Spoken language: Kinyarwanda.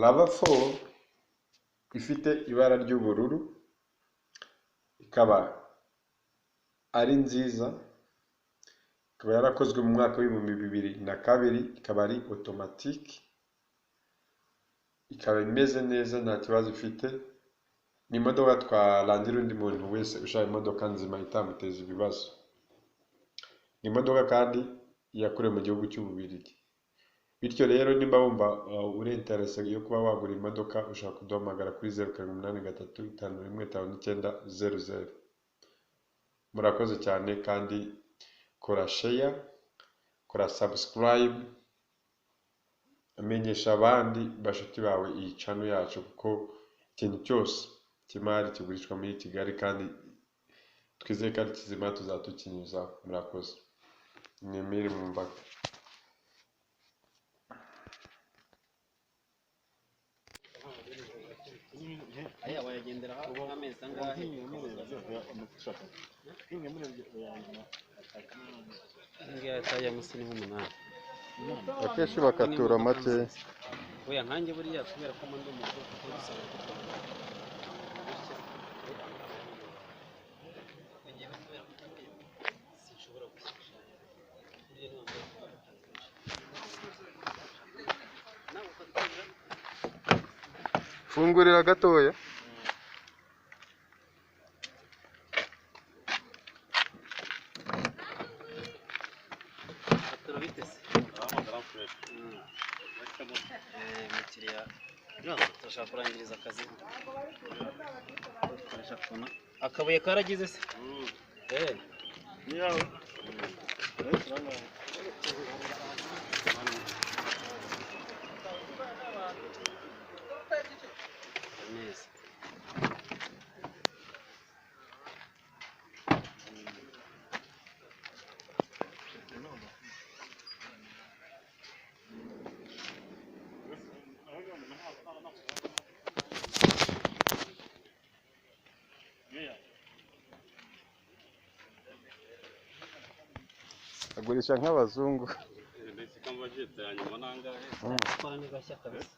RAV4 ifite ibara ry'ubururu, ikaba ari nziza, ikaba yarakozwe mu mwaka w'ibihumbi 2002, ikaba ari automatique, ikaba imeze neza nta kibazo ifite. Ni imodoka twarangira undi muntu wese ushaka imodoka nzima itamuteza ibibazo. Ni imodoka kandi yakorewe mu gihugu cy'Ububiligi. Bityo rero nimba wumva uri interested yo kuba wagura imodoka, ushaka kuduhamagara kuri 0783515900. Murakoze cyane kandi kora share, kora subscribe, amenyesha abandi bashuti bawe iyi channel yacu, kuko ikintu cyose kimari kigurishwa muri Kigali kandi twizeye ko ari kizima tuzatukinyuzaho. Murakoze. Nemere mu mbaga. Aya wayagendera amezi angahe? Ngiye ataya musi ni nk'umunani. Akenshi bakatura make. Oya nkanjye buriya kubera ko ndi umukuru kuko bisaba ko Fungurira gatoya. turashaka kurangiriza akazi. Akabuye karagize se? Niyawe. Neza. Agurisha nk'abazungu. Ndetse kamba jeta ya nyuma nangahe? Kwa ni gashya kabisa.